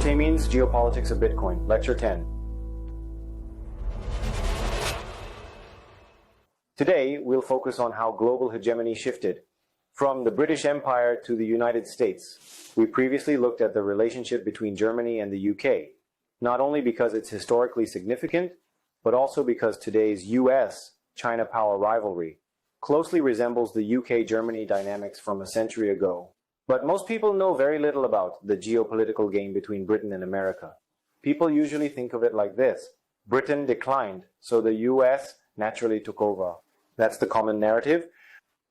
Taimeen's Geopolitics of Bitcoin, Lecture 10. Today, we'll focus on how global hegemony shifted from the British Empire to the United States. We previously looked at the relationship between Germany and the UK, not only because it's historically significant, but also because today's US-China power rivalry closely resembles the UK-Germany dynamics from a century ago. But most people know very little about the geopolitical game between Britain and America. People usually think of it like this: Britain declined, so the US naturally took over. That's the common narrative.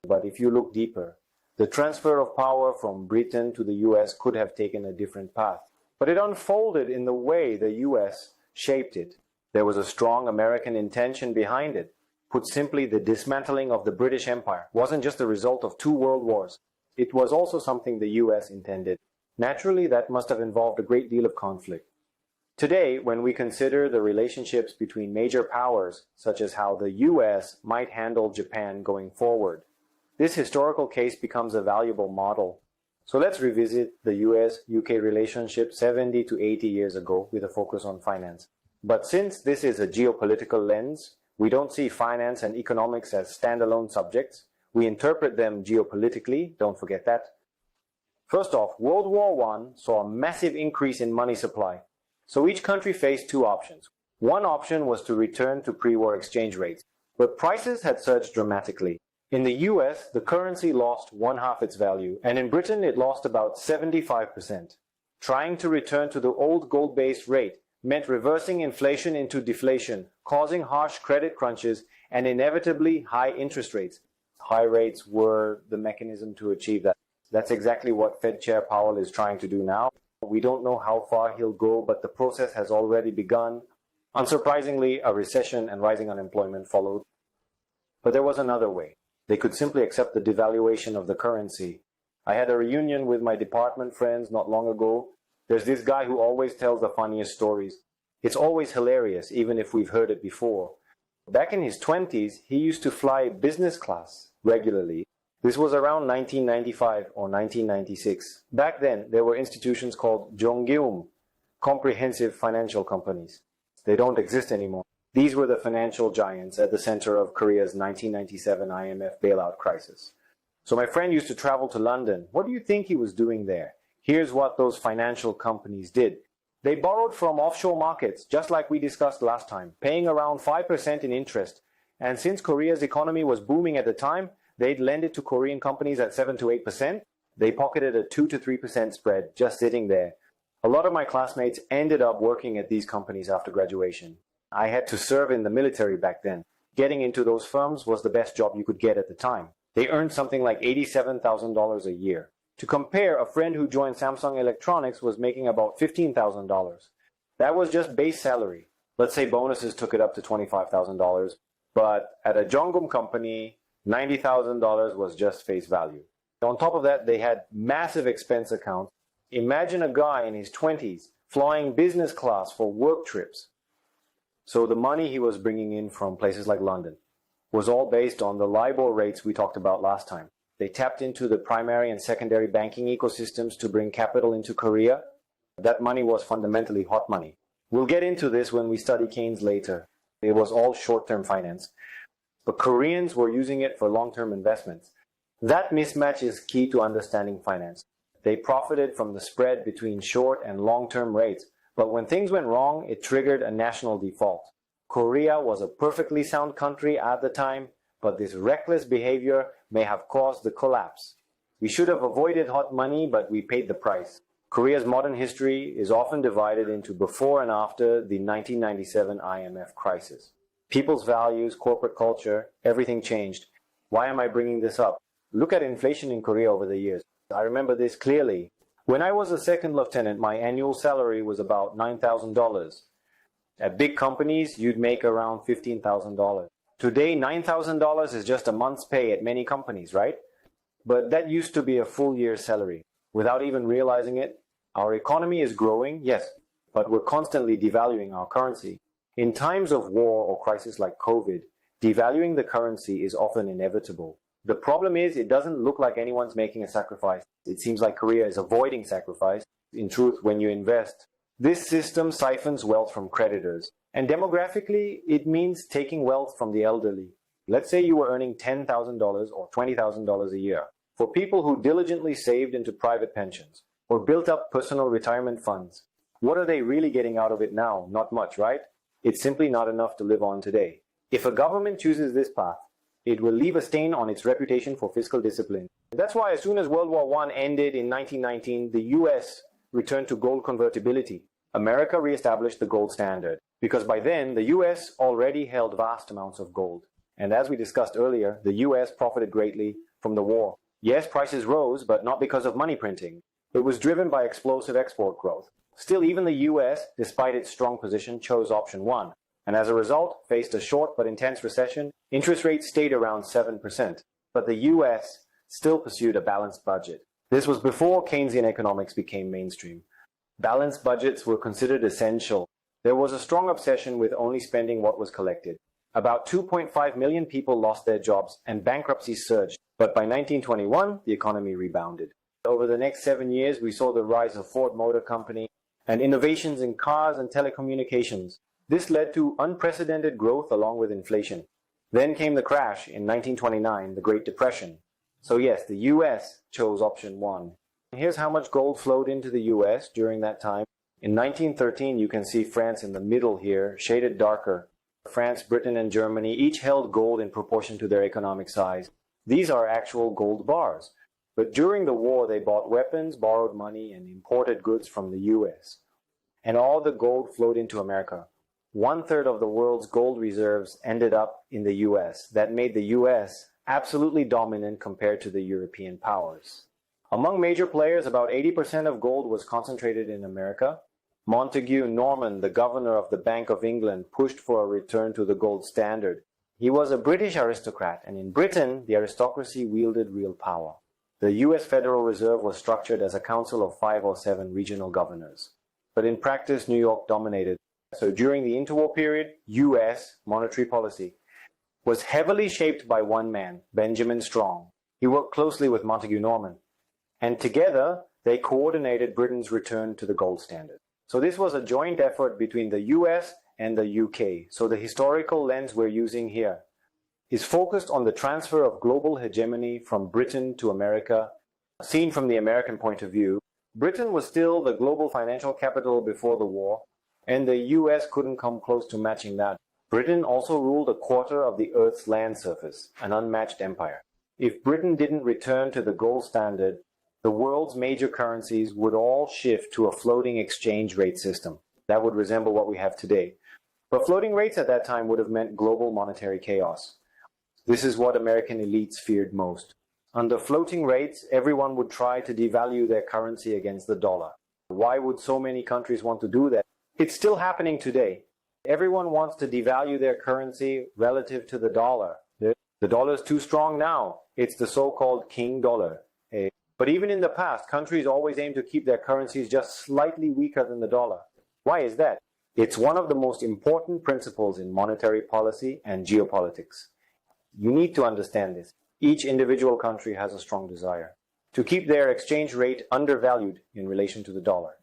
But if you look deeper, the transfer of power from Britain to the US could have taken a different path. But it unfolded in the way the US shaped it. There was a strong American intention behind it. Put simply, the dismantling of the British Empire wasn't just the result of 2 world wars. It was also something the US intended. Naturally, that must have involved a great deal of conflict. Today, when we consider the relationships between major powers, such as how the US might handle Japan going forward, this historical case becomes a valuable model. So let's revisit the US-UK relationship 70 to 80 years ago with a focus on finance. But since this is a geopolitical lens, we don't see finance and economics as standalone subjects. We interpret them geopolitically, don't forget that. First off, World War I saw a massive increase in money supply. So each country faced 2 options. One option was to return to pre-war exchange rates, but prices had surged dramatically. In the US, the currency lost 1/2 its value, and in Britain it lost about 75%. Trying to return to the old gold-based rate meant reversing inflation into deflation, causing harsh credit crunches and inevitably high interest rates. High rates were the mechanism to achieve that. That's exactly what Fed Chair Powell is trying to do now. We don't know how far he'll go, but the process has already begun. Unsurprisingly, a recession and rising unemployment followed. But there was another way. They could simply accept the devaluation of the currency. I had a reunion with my department friends not long ago. There's this guy who always tells the funniest stories. It's always hilarious, even if we've heard it before. Back in his 20s, he used to fly business class regularly. This was around 1995 or 1996. Back then, there were institutions called Jonggeum, comprehensive financial companies. They don't exist anymore. These were the financial giants at the center of Korea's 1997 IMF bailout crisis. So my friend used to travel to London. What do you think he was doing there? Here's what those financial companies did. They borrowed from offshore markets, just like we discussed last time, paying around 5% in interest. And since Korea's economy was booming at the time, they'd lend it to Korean companies at 7 to 8%. They pocketed a 2 to 3% spread just sitting there. A lot of my classmates ended up working at these companies after graduation. I had to serve in the military back then. Getting into those firms was the best job you could get at the time. They earned something like $87,000 a year. To compare, a friend who joined Samsung Electronics was making about $15,000. That was just base salary. Let's say bonuses took it up to $25,000. But at a Jonggeum company, $90,000 was just face value. On top of that, they had massive expense accounts. Imagine a guy in his 20s flying business class for work trips. So the money he was bringing in from places like London was all based on the LIBOR rates we talked about last time. They tapped into the primary and secondary banking ecosystems to bring capital into Korea. That money was fundamentally hot money. We'll get into this when we study Keynes later. It was all short-term finance. But Koreans were using it for long-term investments. That mismatch is key to understanding finance. They profited from the spread between short and long-term rates. But when things went wrong, it triggered a national default. Korea was a perfectly sound country at the time, but this reckless behavior may have caused the collapse. We should have avoided hot money, but we paid the price. Korea's modern history is often divided into before and after the 1997 IMF crisis. People's values, corporate culture, everything changed. Why am I bringing this up? Look at inflation in Korea over the years. I remember this clearly. When I was a second lieutenant, my annual salary was about $9,000. At big companies, you'd make around $15,000. Today, $9,000 is just a month's pay at many companies, right? But that used to be a full year's salary. Without even realizing it, our economy is growing, yes, but we're constantly devaluing our currency. In times of war or crisis like COVID, devaluing the currency is often inevitable. The problem is it doesn't look like anyone's making a sacrifice. It seems like Korea is avoiding sacrifice. In truth, when you invest, This system siphons wealth from creditors, and demographically, it means taking wealth from the elderly. Let's say you were earning $10,000 or $20,000 a year. For people who diligently saved into private pensions or built up personal retirement funds, what are they really getting out of it now? Not much, right? It's simply not enough to live on today. If a government chooses this path, it will leave a stain on its reputation for fiscal discipline. That's why as soon as World War I ended in 1919, the US returned to gold convertibility. America re-established the gold standard, because by then the US already held vast amounts of gold. And as we discussed earlier, the US profited greatly from the war. Yes, prices rose, but not because of money printing. It was driven by explosive export growth. Still, even the US, despite its strong position, chose option 1. And as a result, faced a short but intense recession. Interest rates stayed around 7%. But the US still pursued a balanced budget. This was before Keynesian economics became mainstream. Balanced budgets were considered essential. There was a strong obsession with only spending what was collected. About 2.5 million people lost their jobs and bankruptcies surged. But by 1921, the economy rebounded. Over the next 7 years, we saw the rise of Ford Motor Company and innovations in cars and telecommunications. This led to unprecedented growth along with inflation. Then came the crash in 1929, the Great Depression. So yes, the US chose option 1. Here's how much gold flowed into the US during that time. In 1913, you can see France in the middle here, shaded darker. France, Britain, and Germany each held gold in proportion to their economic size. These are actual gold bars. But during the war, they bought weapons, borrowed money, and imported goods from the US. And all the gold flowed into America. 1/3 of the world's gold reserves ended up in the US. That made the US absolutely dominant compared to the European powers. Among major players, about 80% of gold was concentrated in America. Montague Norman, the governor of the Bank of England, pushed for a return to the gold standard. He was a British aristocrat, and in Britain, the aristocracy wielded real power. The US Federal Reserve was structured as a council of 5 or 7 regional governors. But in practice, New York dominated. So during the interwar period, US monetary policy was heavily shaped by one man, Benjamin Strong. He worked closely with Montague Norman. And together, they coordinated Britain's return to the gold standard. So this was a joint effort between the US and the UK. So the historical lens we're using here is focused on the transfer of global hegemony from Britain to America. Seen from the American point of view, Britain was still the global financial capital before the war, and the US couldn't come close to matching that. Britain also ruled a quarter of the Earth's land surface, an unmatched empire. If Britain didn't return to the gold standard, the world's major currencies would all shift to a floating exchange rate system. That would resemble what we have today. But floating rates at that time would have meant global monetary chaos. This is what American elites feared most. Under floating rates, everyone would try to devalue their currency against the dollar. Why would so many countries want to do that? It's still happening today. Everyone wants to devalue their currency relative to the dollar. The dollar is too strong now. It's the so-called king dollar. But even in the past, countries always aim to keep their currencies just slightly weaker than the dollar. Why is that? It's one of the most important principles in monetary policy and geopolitics. You need to understand this. Each individual country has a strong desire to keep their exchange rate undervalued in relation to the dollar.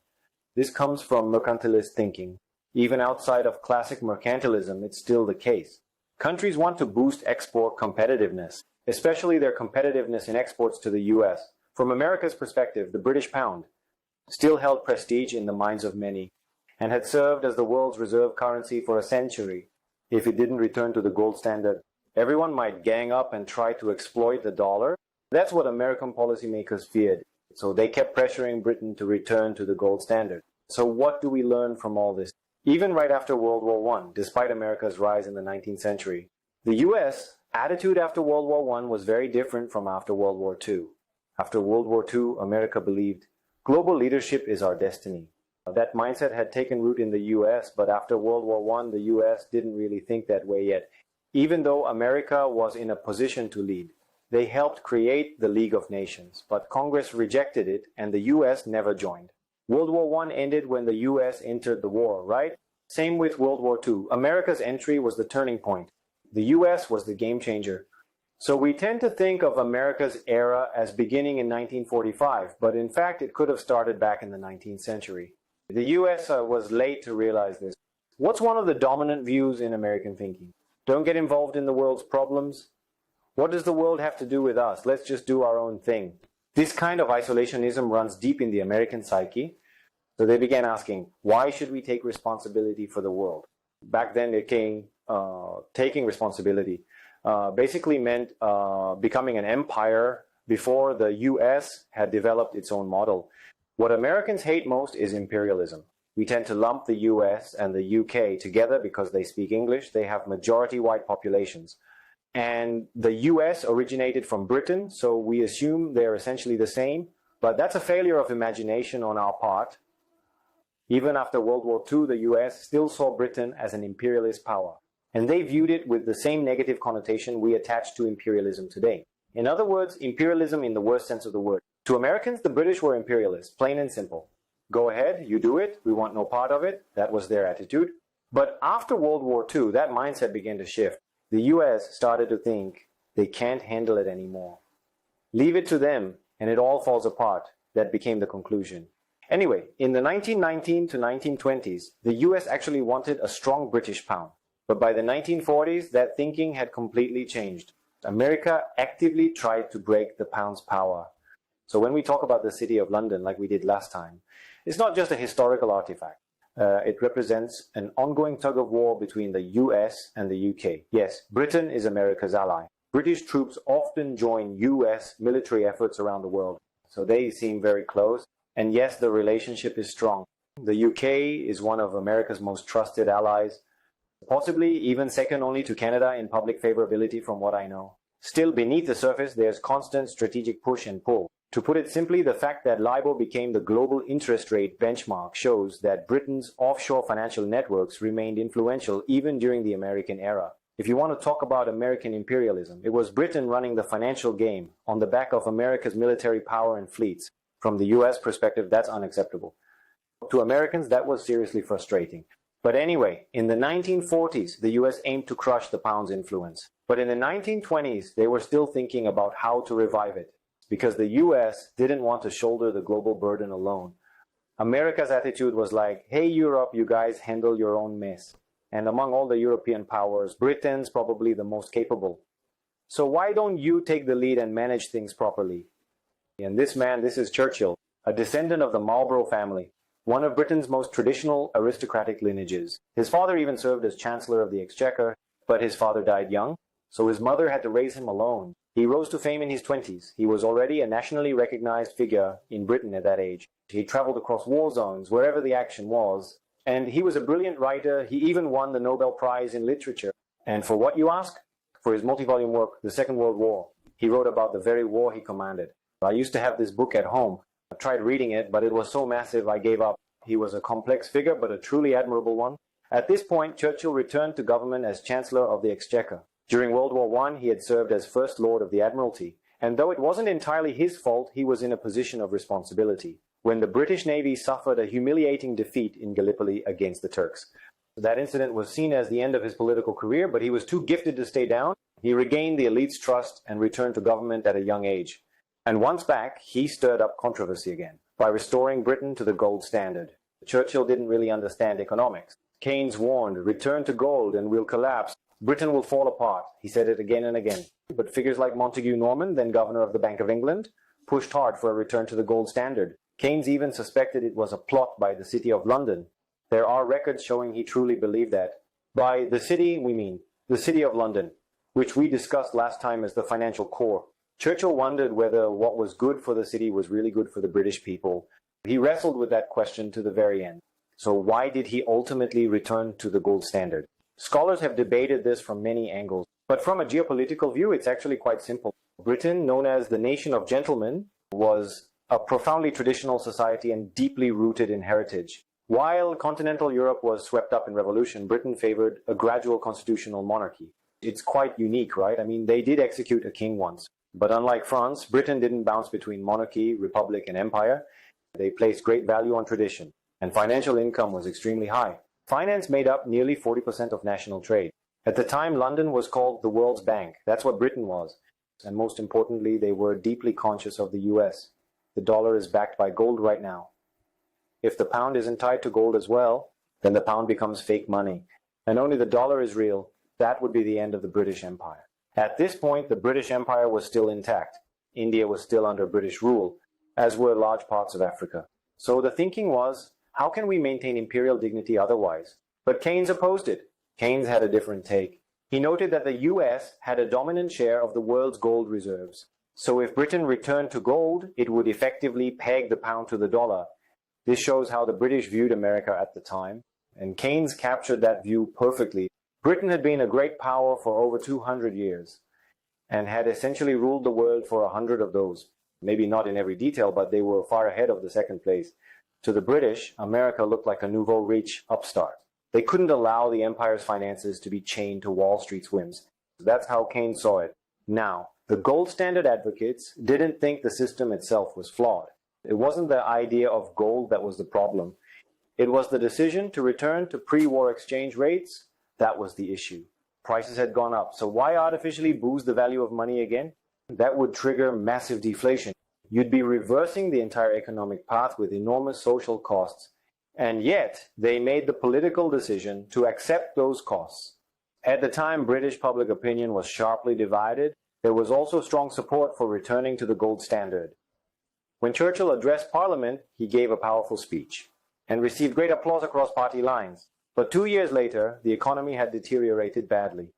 This comes from mercantilist thinking. Even outside of classic mercantilism, it's still the case. Countries want to boost export competitiveness, especially their competitiveness in exports to the US. From America's perspective, the British pound still held prestige in the minds of many and had served as the world's reserve currency for a century. If it didn't return to the gold standard, everyone might gang up and try to exploit the dollar. That's what American policymakers feared. So they kept pressuring Britain to return to the gold standard. So what do we learn from all this? Even right after World War I, despite America's rise in the 19th century, the US attitude after World War I was very different from after World War II. After World War II, America believed global leadership is our destiny. That mindset had taken root in the US, but after World War I, the US didn't really think that way yet. Even though America was in a position to lead, they helped create the League of Nations, but Congress rejected it and the US never joined. World War I ended when the US entered the war, right? Same with World War II. America's entry was the turning point. The US was the game changer. So we tend to think of America's era as beginning in 1945, but in fact it could have started back in the 19th century. The US was late to realize this. What's one of the dominant views in American thinking? Don't get involved in the world's problems. What does the world have to do with us? Let's just do our own thing. This kind of isolationism runs deep in the American psyche. So they began asking, why should we take responsibility for the world? Back then, taking responsibility basically meant becoming an empire before the US had developed its own model. What Americans hate most is imperialism. We tend to lump the US and the UK together because they speak English. They have majority white populations. And the US originated from Britain, so we assume they're essentially the same. But that's a failure of imagination on our part. Even after World War II, the US still saw Britain as an imperialist power. And they viewed it with the same negative connotation we attach to imperialism today. In other words, imperialism in the worst sense of the word. To Americans, the British were imperialists, plain and simple. Go ahead, you do it, we want no part of it. That was their attitude. But after World War II, that mindset began to shift. The US started to think they can't handle it anymore. Leave it to them, and it all falls apart. That became the conclusion. Anyway, in the 1919 to 1920s, the US actually wanted a strong British pound. But by the 1940s, that thinking had completely changed. America actively tried to break the pound's power. So when we talk about the City of London, like we did last time, it's not just a historical artifact. It represents an ongoing tug of war between the US and the UK. Yes, Britain is America's ally. British troops often join US military efforts around the world. So they seem very close. And yes, the relationship is strong. The UK is one of America's most trusted allies, possibly even second only to Canada in public favorability from what I know. Still, beneath the surface, there's constant strategic push and pull. To put it simply, the fact that LIBOR became the global interest rate benchmark shows that Britain's offshore financial networks remained influential even during the American era. If you want to talk about American imperialism, it was Britain running the financial game on the back of America's military power and fleets. From the US perspective, that's unacceptable. To Americans, that was seriously frustrating. But anyway, in the 1940s, the US aimed to crush the pound's influence. But in the 1920s, they were still thinking about how to revive it, because the US didn't want to shoulder the global burden alone. America's attitude was like, hey Europe, you guys handle your own mess. And among all the European powers, Britain's probably the most capable. So why don't you take the lead and manage things properly? And this man, this is Churchill, a descendant of the Marlborough family, one of Britain's most traditional aristocratic lineages. His father even served as Chancellor of the Exchequer, but his father died young, so his mother had to raise him alone. He rose to fame in his 20s. He was already a nationally recognized figure in Britain at that age. He traveled across war zones, wherever the action was, and he was a brilliant writer. He even won the Nobel Prize in Literature. And for what, you ask? For his multi-volume work, The Second World War. He wrote about the very war he commanded. I used to have this book at home. I tried reading it, but it was so massive I gave up. He was a complex figure, but a truly admirable one. At this point, Churchill returned to government as Chancellor of the Exchequer. During World War I, he had served as First Lord of the Admiralty, and though it wasn't entirely his fault, he was in a position of responsibility when the British Navy suffered a humiliating defeat in Gallipoli against the Turks. That incident was seen as the end of his political career, but he was too gifted to stay down. He regained the elite's trust and returned to government at a young age. And once back, he stirred up controversy again by restoring Britain to the gold standard. Churchill didn't really understand economics. Keynes warned, return to gold and we'll collapse. Britain will fall apart. He said it again and again. But figures like Montague Norman, then governor of the Bank of England, pushed hard for a return to the gold standard. Keynes even suspected it was a plot by the City of London. There are records showing he truly believed that. By the city, we mean the City of London, which we discussed last time as the financial core. Churchill wondered whether what was good for the city was really good for the British people. He wrestled with that question to the very end. So why did he ultimately return to the gold standard? Scholars have debated this from many angles, but from a geopolitical view, it's actually quite simple. Britain, known as the nation of gentlemen, was a profoundly traditional society and deeply rooted in heritage. While continental Europe was swept up in revolution, Britain favored a gradual constitutional monarchy. It's quite unique, right? I mean, they did execute a king once. But unlike France, Britain didn't bounce between monarchy, republic, and empire. They placed great value on tradition, and financial income was extremely high. Finance made up nearly 40% of national trade. At the time, London was called the world's bank. That's what Britain was. And most importantly, they were deeply conscious of the US. The dollar is backed by gold right now. If the pound isn't tied to gold as well, then the pound becomes fake money, and only the dollar is real. That would be the end of the British Empire. At this point, the British Empire was still intact. India was still under British rule, as were large parts of Africa. So the thinking was, how can we maintain imperial dignity otherwise? But Keynes opposed it. Keynes had a different take. He noted that the US had a dominant share of the world's gold reserves. So if Britain returned to gold, it would effectively peg the pound to the dollar. This shows how the British viewed America at the time, and Keynes captured that view perfectly. Britain had been a great power for over 200 years and had essentially ruled the world for 100 of those. Maybe not in every detail, but they were far ahead of the second place. To the British, America looked like a nouveau riche upstart. They couldn't allow the empire's finances to be chained to Wall Street's whims. That's how Keynes saw it. Now, the gold standard advocates didn't think the system itself was flawed. It wasn't the idea of gold that was the problem. It was the decision to return to pre-war exchange rates that was the issue. Prices had gone up, so why artificially boost the value of money again? That would trigger massive deflation. You'd be reversing the entire economic path with enormous social costs. And yet, they made the political decision to accept those costs. At the time, British public opinion was sharply divided. There was also strong support for returning to the gold standard. When Churchill addressed Parliament, he gave a powerful speech and received great applause across party lines. But 2 years later, the economy had deteriorated badly.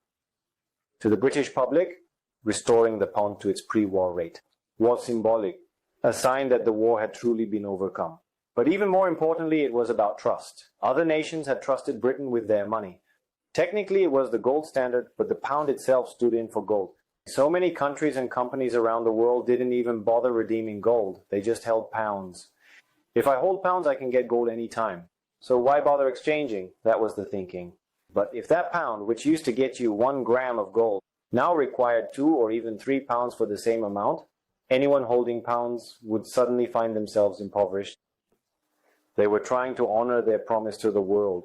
To the British public, restoring the pound to its pre-war rate was symbolic, a sign that the war had truly been overcome. But even more importantly, it was about trust. Other nations had trusted Britain with their money. Technically, it was the gold standard, but the pound itself stood in for gold. So many countries and companies around the world didn't even bother redeeming gold. They just held pounds. If I hold pounds, I can get gold anytime. So why bother exchanging? That was the thinking. But if that pound, which used to get you 1 gram of gold, now required 2 or even 3 pounds for the same amount, anyone holding pounds would suddenly find themselves impoverished. They were trying to honor their promise to the world.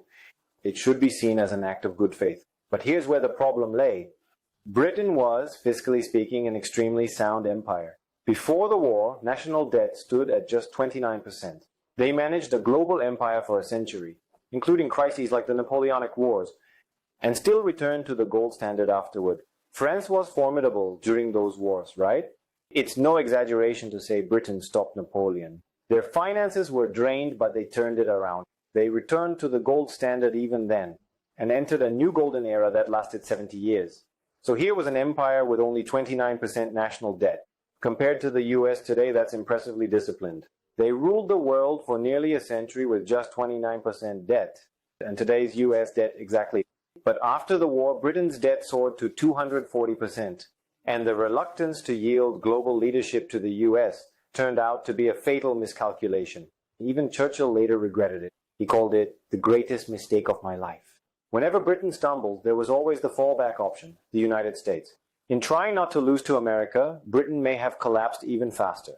It should be seen as an act of good faith. But here's where the problem lay. Britain was, fiscally speaking, an extremely sound empire. Before the war, national debt stood at just 29%. They managed a global empire for a century, including crises like the Napoleonic Wars, and still returned to the gold standard afterward. France was formidable during those wars, right? It's no exaggeration to say Britain stopped Napoleon. Their finances were drained, but they turned it around. They returned to the gold standard even then, and entered a new golden era that lasted 70 years. So here was an empire with only 29% national debt. Compared to the US today, that's impressively disciplined. They ruled the world for nearly a century with just 29% debt, and today's US debt exactly. But after the war, Britain's debt soared to 240%, and the reluctance to yield global leadership to the US turned out to be a fatal miscalculation. Even Churchill later regretted it. He called it the greatest mistake of my life. Whenever Britain stumbled, there was always the fallback option, the United States. In trying not to lose to America, Britain may have collapsed even faster.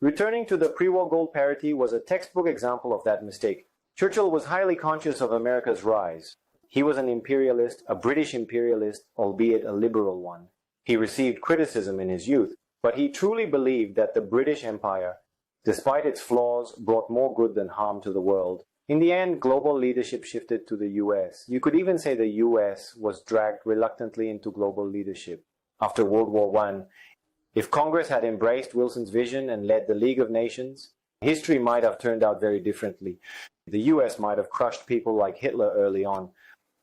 Returning to the pre-war gold parity was a textbook example of that mistake. Churchill was highly conscious of America's rise. He was an imperialist, a British imperialist, albeit a liberal one. He received criticism in his youth, but he truly believed that the British Empire, despite its flaws, brought more good than harm to the world. In the end, global leadership shifted to the US. You could even say the US was dragged reluctantly into global leadership. After World War I, if Congress had embraced Wilson's vision and led the League of Nations, history might have turned out very differently. The US might have crushed people like Hitler early on.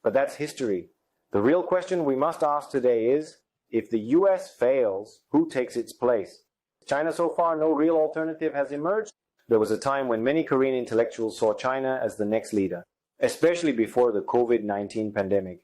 But that's history. The real question we must ask today is, if the US fails, who takes its place? China so far, no real alternative has emerged. There was a time when many Korean intellectuals saw China as the next leader, especially before the COVID-19 pandemic.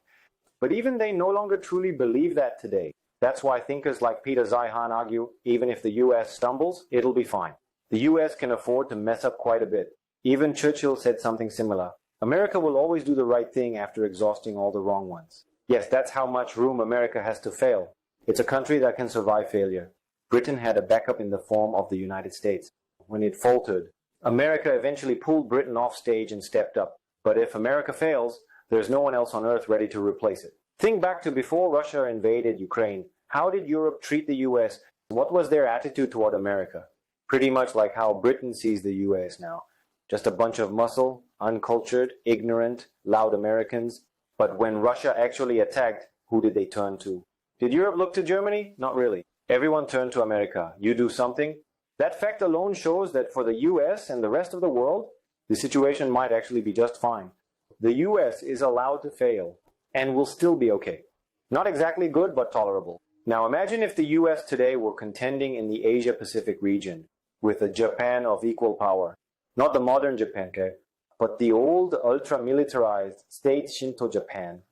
But even they no longer truly believe that today. That's why thinkers like Peter Zeihan argue, even if the US stumbles, it'll be fine. The US can afford to mess up quite a bit. Even Churchill said something similar. America will always do the right thing after exhausting all the wrong ones. Yes, that's how much room America has to fail. It's a country that can survive failure. Britain had a backup in the form of the United States. When it faltered, America eventually pulled Britain off stage and stepped up. But if America fails, there's no one else on earth ready to replace it. Think back to before Russia invaded Ukraine. How did Europe treat the US? What was their attitude toward America? Pretty much like how Britain sees the US now. just a bunch of muscle, uncultured, ignorant, loud Americans. But when Russia actually attacked, who did they turn to? Did Europe look to Germany? Not really. Everyone turned to America. You do something. That fact alone shows that for the US and the rest of the world, the situation might actually be just fine. The US is allowed to fail and will still be okay. Not exactly good, but tolerable. Now imagine if the US today were contending in the Asia-Pacific region with a Japan of equal power. Not the modern Japan, okay? But the old ultra-militarized state Shinto Japan,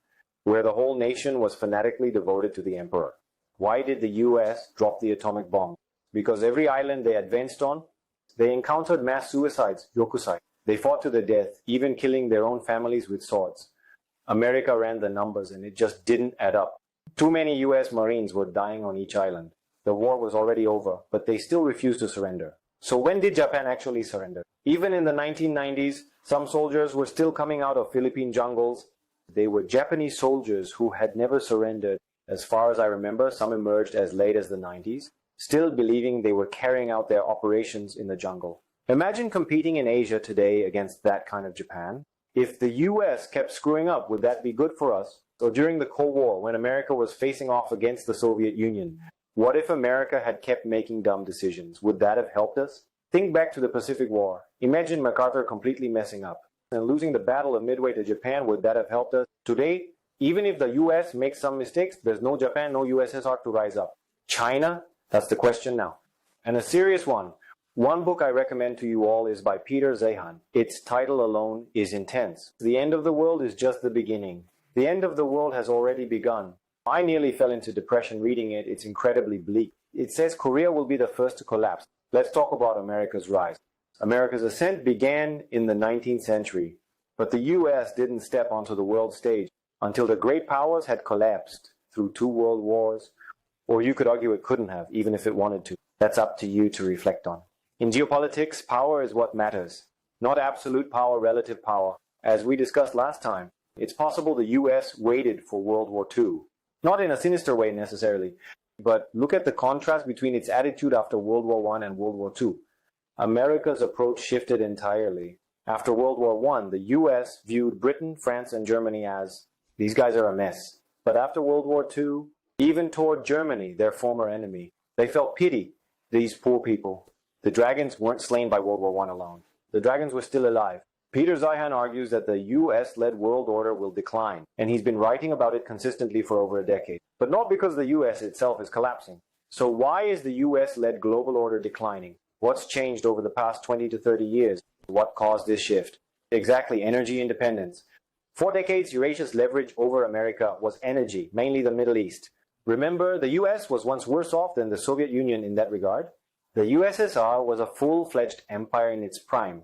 where the whole nation was fanatically devoted to the emperor. Why did the US drop the atomic bomb? Because every island they advanced on, they encountered mass suicides, yokusai. They fought to the death, even killing their own families with swords. America ran the numbers and it just didn't add up. Too many US Marines were dying on each island. The war was already over, but they still refused to surrender. So when did Japan actually surrender? Even in the 1990s, some soldiers were still coming out of Philippine jungles. They were Japanese soldiers who had never surrendered. As far as I remember, some emerged as late as the 90s, still believing they were carrying out their operations in the jungle. Imagine competing in Asia today against that kind of Japan. If the US kept screwing up, would that be good for us? Or during the Cold War, when America was facing off against the Soviet Union, what if America had kept making dumb decisions? Would that have helped us? Think back to the Pacific War. Imagine MacArthur completely messing up and losing the Battle of Midway to Japan. Would that have helped us? Today, even if the US makes some mistakes, there's no Japan, no USSR to rise up. China? That's the question now. And a serious one. One book I recommend to you all is by Peter Zeihan. Its title alone is intense. The end of the world is just the beginning. The end of the world has already begun. I nearly fell into depression reading it. It's incredibly bleak. It says Korea will be the first to collapse. Let's talk about America's rise. America's ascent began in the 19th century, but the US didn't step onto the world stage until the great powers had collapsed through 2 world wars, or you could argue it couldn't have, even if it wanted to. That's up to you to reflect on. In geopolitics, power is what matters, not absolute power, relative power. As we discussed last time, it's possible the US waited for World War II. Not in a sinister way necessarily, but look at the contrast between its attitude after World War I and World War II. America's approach shifted entirely. After World War I, the US viewed Britain, France, and Germany as, these guys are a mess. But after World War II, even toward Germany, their former enemy, they felt pity, these poor people. The dragons weren't slain by World War I alone. The dragons were still alive. Peter Zeihan argues that the US-led world order will decline, and he's been writing about it consistently for over a decade. But not because the US itself is collapsing. So why is the US-led global order declining? What's changed over the past 20 to 30 years? What caused this shift? Exactly, energy independence. For decades, Eurasia's leverage over America was energy, mainly the Middle East. Remember, the US was once worse off than the Soviet Union in that regard. The USSR was a full-fledged empire in its prime,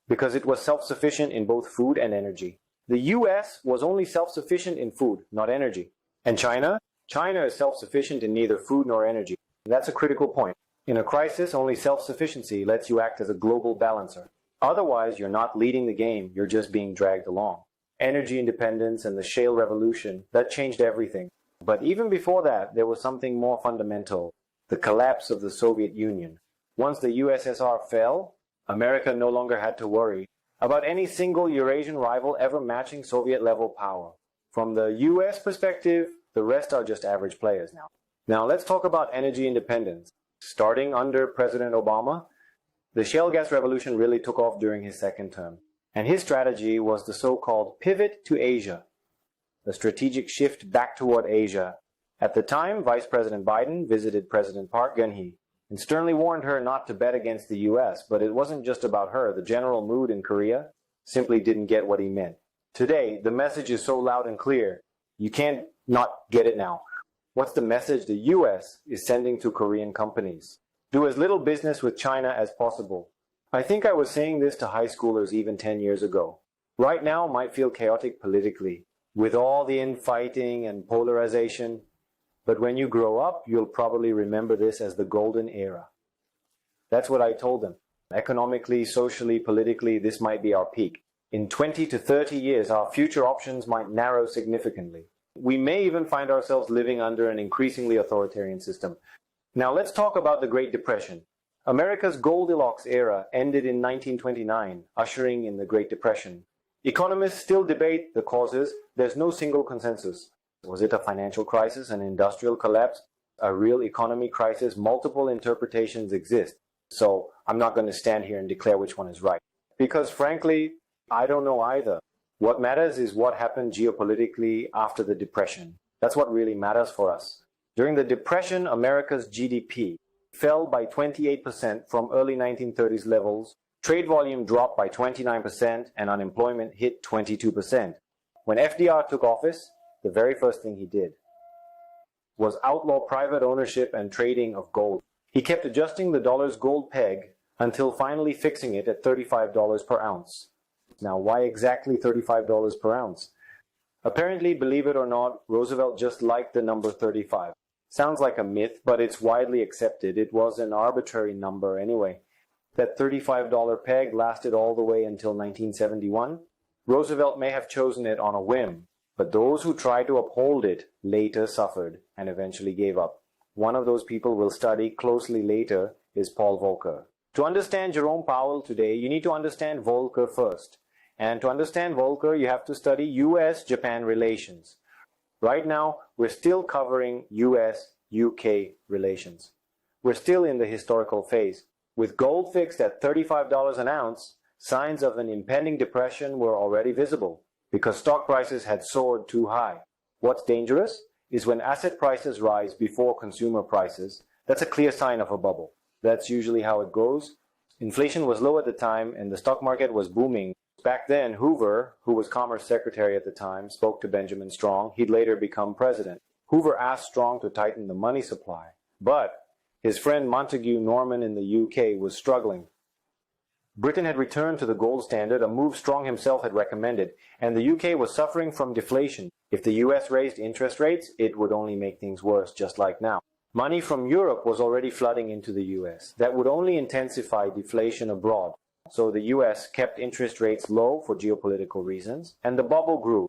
because it was self-sufficient in both food and energy. The US was only self-sufficient in food, not energy. And China? China is self-sufficient in neither food nor energy. That's a critical point. In a crisis, only self-sufficiency lets you act as a global balancer. Otherwise, you're not leading the game, you're just being dragged along. Energy independence and the shale revolution, that changed everything. But even before that, there was something more fundamental. The collapse of the Soviet Union. Once the USSR fell, America no longer had to worry about any single Eurasian rival ever matching Soviet-level power. From the US perspective, the rest are just average players now. Now let's talk about energy independence. Starting under President Obama, the shale gas revolution really took off during his second term. And his strategy was the so-called pivot to Asia, the strategic shift back toward Asia. At the time, Vice President Biden visited President Park Geun-hye and sternly warned her not to bet against the US, but it wasn't just about her. The general mood in Korea simply didn't get what he meant. Today, the message is so loud and clear, you can't not get it now. What's the message the US is sending to Korean companies? Do as little business with China as possible. I think I was saying this to high schoolers even 10 years ago. Right now might feel chaotic politically, with all the infighting and polarization. But when you grow up, you'll probably remember this as the golden era. That's what I told them. Economically, socially, politically, this might be our peak. In 20 to 30 years, our future options might narrow significantly. We may even find ourselves living under an increasingly authoritarian system. Now let's talk about the Great Depression. America's Goldilocks era ended in 1929, ushering in the Great Depression. Economists still debate the causes. There's no single consensus. Was it a financial crisis, an industrial collapse, a real economy crisis? Multiple interpretations exist. So I'm not going to stand here and declare which one is right. Because frankly, I don't know either. What matters is what happened geopolitically after the Depression. That's what really matters for us. During the Depression, America's GDP fell by 28% from early 1930s levels. Trade volume dropped by 29% and unemployment hit 22%. When FDR took office, the very first thing he did was outlaw private ownership and trading of gold. He kept adjusting the dollar's gold peg until finally fixing it at $35 per ounce. Now, why exactly $35 per ounce? Apparently, believe it or not, Roosevelt just liked the number 35. Sounds like a myth, but it's widely accepted. It was an arbitrary number anyway. That $35 peg lasted all the way until 1971. Roosevelt may have chosen it on a whim, but those who tried to uphold it later suffered and eventually gave up. One of those people we'll study closely later is Paul Volcker. To understand Jerome Powell today, you need to understand Volcker first. And to understand Volcker, you have to study US-Japan relations. Right now, we're still covering US-UK relations. We're still in the historical phase. With gold fixed at $35 an ounce, signs of an impending depression were already visible because stock prices had soared too high. What's dangerous is when asset prices rise before consumer prices. That's a clear sign of a bubble. That's usually how it goes. Inflation was low at the time and the stock market was booming. Back then, Hoover, who was Commerce Secretary at the time, spoke to Benjamin Strong. He'd later become president. Hoover asked Strong to tighten the money supply, but his friend Montague Norman in the UK was struggling. Britain had returned to the gold standard, a move Strong himself had recommended, and the UK was suffering from deflation. If the US raised interest rates, it would only make things worse, just like now. Money from Europe was already flooding into the US. That would only intensify deflation abroad. So the US kept interest rates low for geopolitical reasons, and the bubble grew.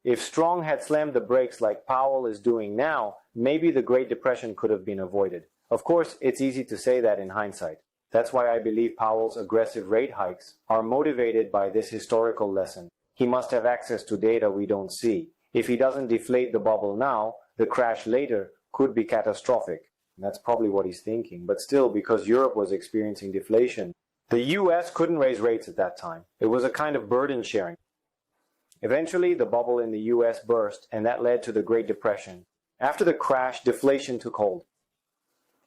If Strong had slammed the brakes like Powell is doing now, maybe the Great Depression could have been avoided. Of course, it's easy to say that in hindsight. That's why I believe Powell's aggressive rate hikes are motivated by this historical lesson. He must have access to data we don't see. If he doesn't deflate the bubble now, the crash later could be catastrophic. And that's probably what he's thinking. But still, because Europe was experiencing deflation, the US couldn't raise rates at that time. It was a kind of burden sharing. Eventually, the bubble in the US burst, and that led to the Great Depression. After the crash, deflation took hold.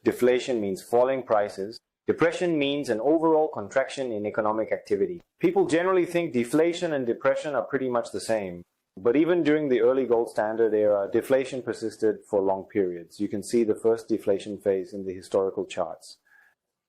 Deflation means falling prices. Depression means an overall contraction in economic activity. People generally think deflation and depression are pretty much the same. But even during the early gold standard era, deflation persisted for long periods. You can see the first deflation phase in the historical charts.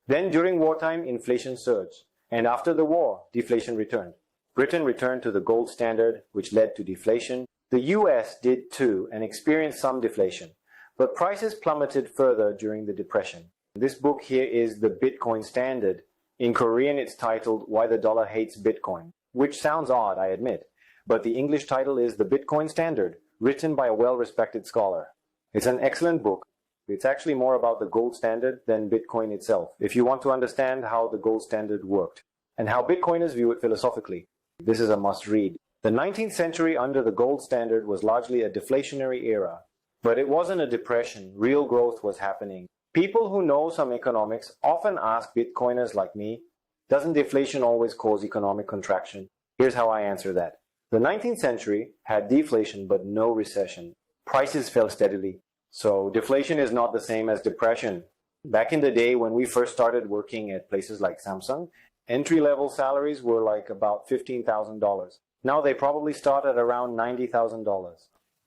Then during wartime, inflation surged. And after the war, deflation returned. Britain returned to the gold standard, which led to deflation. The US did too and experienced some deflation. But prices plummeted further during the Depression. This book here is The Bitcoin Standard. In Korean, it's titled Why the Dollar Hates Bitcoin, which sounds odd, I admit. But the English title is The Bitcoin Standard, written by a well-respected scholar. It's an excellent book. It's actually more about the gold standard than Bitcoin itself, if you want to understand how the gold standard worked, and how Bitcoiners view it philosophically. This is a must-read. The 19th century under the gold standard was largely a deflationary era. But it wasn't a depression. Real growth was happening. People who know some economics often ask Bitcoiners like me, doesn't deflation always cause economic contraction? Here's how I answer that. The 19th century had deflation but no recession. Prices fell steadily. So deflation is not the same as depression. Back in the day when we first started working at places like Samsung, entry-level salaries were like about $15,000. Now they probably start at around $90,000.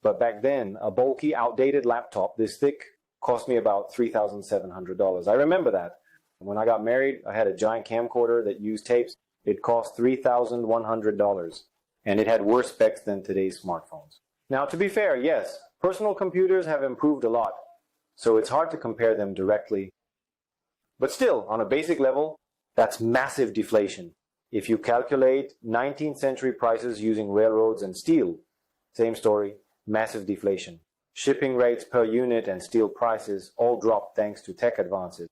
But back then, a bulky, outdated laptop this thick cost me about $3,700. I remember that. When I got married, I had a giant camcorder that used tapes. It cost $3,100. And it had worse specs than today's smartphones. Now, to be fair, yes, personal computers have improved a lot. So it's hard to compare them directly. But still, on a basic level, that's massive deflation. If you calculate 19th century prices using railroads and steel, same story. Massive deflation. Shipping rates per unit and steel prices all dropped thanks to tech advances.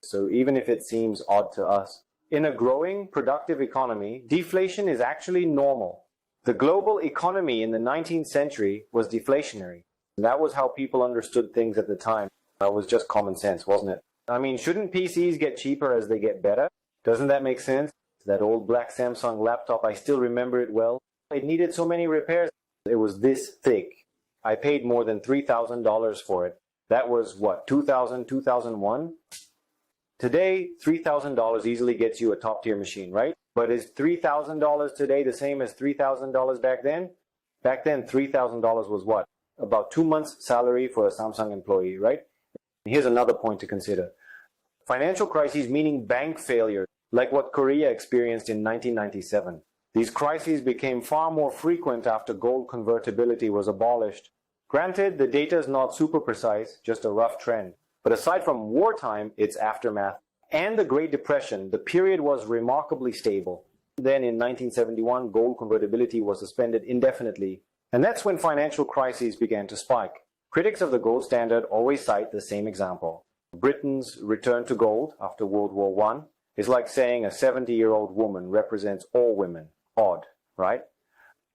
So even if it seems odd to us, in a growing, productive economy, deflation is actually normal. The global economy in the 19th century was deflationary. That was how people understood things at the time. That was just common sense, wasn't it? I mean, shouldn't PCs get cheaper as they get better? Doesn't that make sense? That old black Samsung laptop, I still remember it well. It needed so many repairs. It was this thick. I paid more than $3,000 for it. That was what, 2000, 2001? Today, $3,000 easily gets you a top-tier machine, right? But is $3,000 today the same as $3,000 back then? Back then, $3,000 was what? About 2 months' salary for a Samsung employee, right? Here's another point to consider. Financial crises, meaning bank failure, like what Korea experienced in 1997. These crises became far more frequent after gold convertibility was abolished. Granted, the data is not super precise, just a rough trend. But aside from wartime, its aftermath, and the Great Depression, the period was remarkably stable. Then in 1971, gold convertibility was suspended indefinitely. And that's when financial crises began to spike. Critics of the gold standard always cite the same example. Britain's return to gold after World War I is like saying a 70-year-old woman represents all women. Odd, right?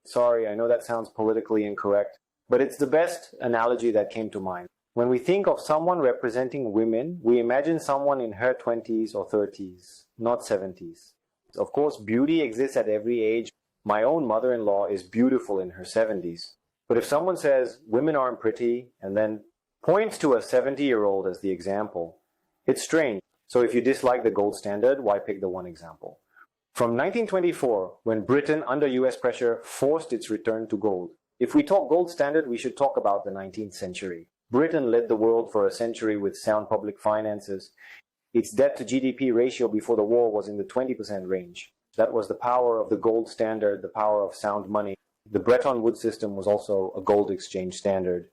Sorry, I know that sounds politically incorrect, but it's the best analogy that came to mind. When we think of someone representing women, we imagine someone in her 20s or 30s, not 70s. Of course, beauty exists at every age. My own mother-in-law is beautiful in her 70s. But if someone says women aren't pretty and then points to a 70-year-old as the example, it's strange. So if you dislike the gold standard, why pick the one example? From 1924, when Britain, under US pressure, forced its return to gold. If we talk gold standard, we should talk about the 19th century. Britain led the world for a century with sound public finances. Its debt to GDP ratio before the war was in the 20% range. That was the power of the gold standard, the power of sound money. The Bretton Woods system was also a gold exchange standard.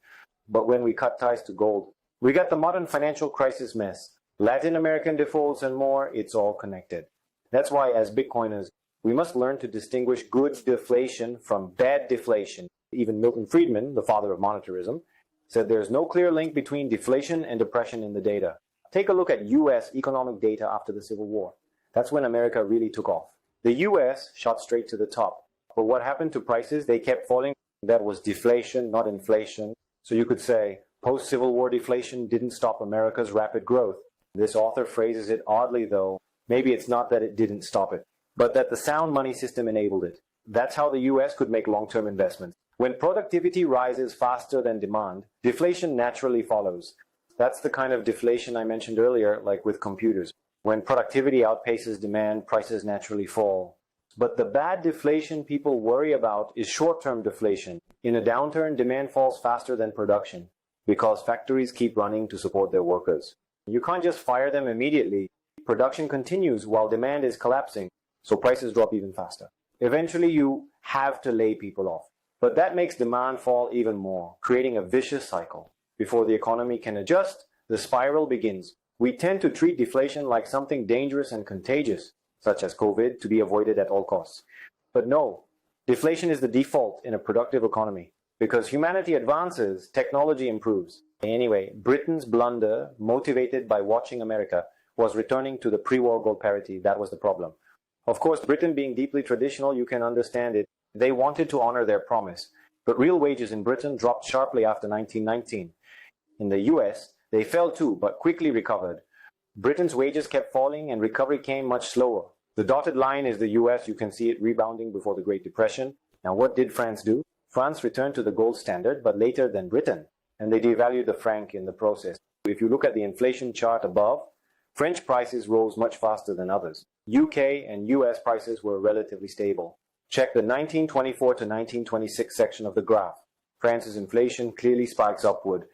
But when we cut ties to gold, we got the modern financial crisis mess. Latin American defaults and more, it's all connected. That's why as Bitcoiners, we must learn to distinguish good deflation from bad deflation. Even Milton Friedman, the father of monetarism, said there's no clear link between deflation and depression in the data. Take a look at US economic data after the Civil War. That's when America really took off. The US shot straight to the top. But what happened to prices? They kept falling. That was deflation, not inflation. So you could say post-Civil War deflation didn't stop America's rapid growth. This author phrases it oddly though. Maybe it's not that it didn't stop it, but that the sound money system enabled it. That's how the US could make long-term investments. When productivity rises faster than demand, deflation naturally follows. That's the kind of deflation I mentioned earlier, like with computers. When productivity outpaces demand, prices naturally fall. But the bad deflation people worry about is short-term deflation. In a downturn, demand falls faster than production because factories keep running to support their workers. You can't just fire them immediately. Production continues while demand is collapsing, so prices drop even faster. Eventually, you have to lay people off. But that makes demand fall even more, creating a vicious cycle. Before the economy can adjust, the spiral begins. We tend to treat deflation like something dangerous and contagious, such as COVID, to be avoided at all costs. But no, deflation is the default in a productive economy. Because humanity advances, technology improves. Anyway, Britain's blunder, motivated by watching America, was returning to the pre-war gold parity. That was the problem. Of course, Britain being deeply traditional, you can understand it. They wanted to honor their promise. But real wages in Britain dropped sharply after 1919. In the US, they fell too, but quickly recovered. Britain's wages kept falling and recovery came much slower. The dotted line is the US. You can see it rebounding before the Great Depression. Now, what did France do? France returned to the gold standard, but later than Britain. And they devalued the franc in the process. If you look at the inflation chart above, French prices rose much faster than others. UK and US prices were relatively stable. Check the 1924 to 1926 section of the graph. France's inflation clearly spikes upward.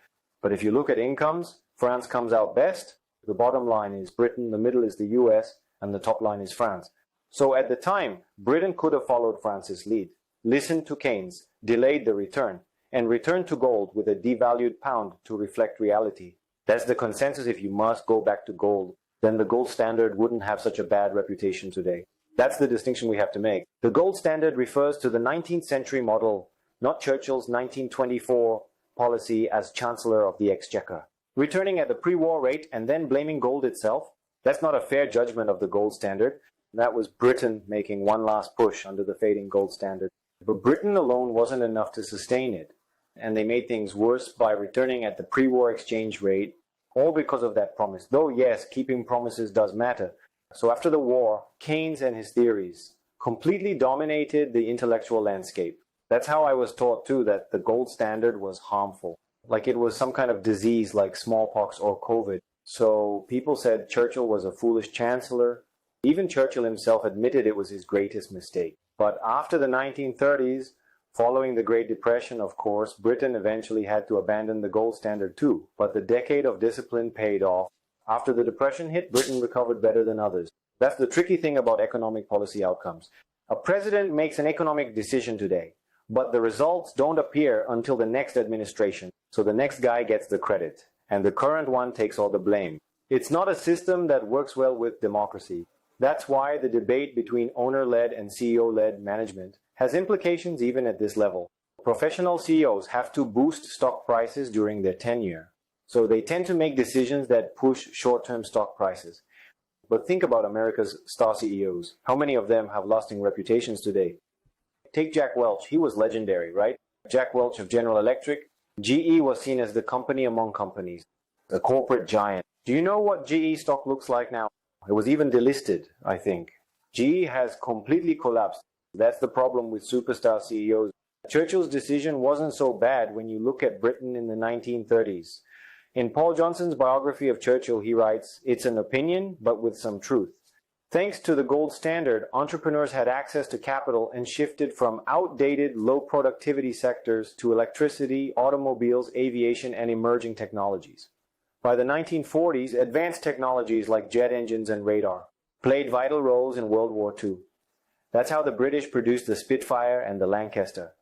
But if you look at incomes, France comes out best. The bottom line is Britain, the middle is the US, and the top line is France. So at the time, Britain could have followed France's lead, listened to Keynes, delayed the return, and returned to gold with a devalued pound to reflect reality. That's the consensus. If you must go back to gold, then the gold standard wouldn't have such a bad reputation today. That's the distinction we have to make. The gold standard refers to the 19th century model, not Churchill's 1924 policy as Chancellor of the Exchequer. Returning at the pre-war rate and then blaming gold itself, That's not a fair judgment of the gold standard. That was Britain making one last push under the fading gold standard. But Britain alone wasn't enough to sustain it. And they made things worse by returning at the pre-war exchange rate, all because of that promise. Though, yes, keeping promises does matter. So after the war, Keynes and his theories completely dominated the intellectual landscape. That's how I was taught, too, that the gold standard was harmful. Like it was some kind of disease like smallpox or COVID. So people said Churchill was a foolish chancellor. Even Churchill himself admitted it was his greatest mistake. But after the 1930s, following the Great Depression, of course, Britain eventually had to abandon the gold standard too. But the decade of discipline paid off. After the Depression hit, Britain recovered better than others. That's the tricky thing about economic policy outcomes. A president makes an economic decision today, but the results don't appear until the next administration. So the next guy gets the credit, and the current one takes all the blame. It's not a system that works well with democracy. That's why the debate between owner-led and CEO-led management has implications even at this level. Professional CEOs have to boost stock prices during their tenure. So they tend to make decisions that push short-term stock prices. But think about America's star CEOs. How many of them have lasting reputations today? Take Jack Welch. He was legendary, right? Jack Welch of General Electric. GE was seen as the company among companies, a corporate giant. Do you know what GE stock looks like now? It was even delisted, I think. GE has completely collapsed. That's the problem with superstar CEOs. Churchill's decision wasn't so bad when you look at Britain in the 1930s. In Paul Johnson's biography of Churchill, he writes, "It's an opinion, but with some truth." Thanks to the gold standard, entrepreneurs had access to capital and shifted from outdated, low productivity sectors to electricity, automobiles, aviation, and emerging technologies. By the 1940s, advanced technologies like jet engines and radar played vital roles in World War II. That's how the British produced the Spitfire and the Lancaster,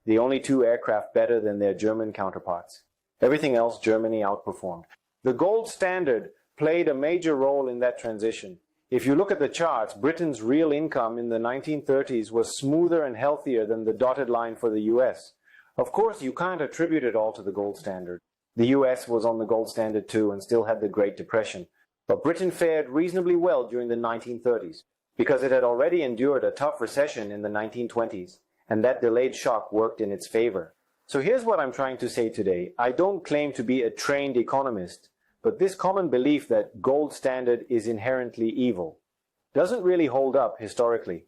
the only two aircraft better than their German counterparts. Everything else Germany outperformed. The gold standard played a major role in that transition. If you look at the charts, Britain's real income in the 1930s was smoother and healthier than the dotted line for the US. Of course, you can't attribute it all to the gold standard. The US was on the gold standard too and still had the Great Depression. But Britain fared reasonably well during the 1930s because it had already endured a tough recession in the 1920s, and that delayed shock worked in its favor. So here's what I'm trying to say today. I don't claim to be a trained economist, but this common belief that gold standard is inherently evil doesn't really hold up historically.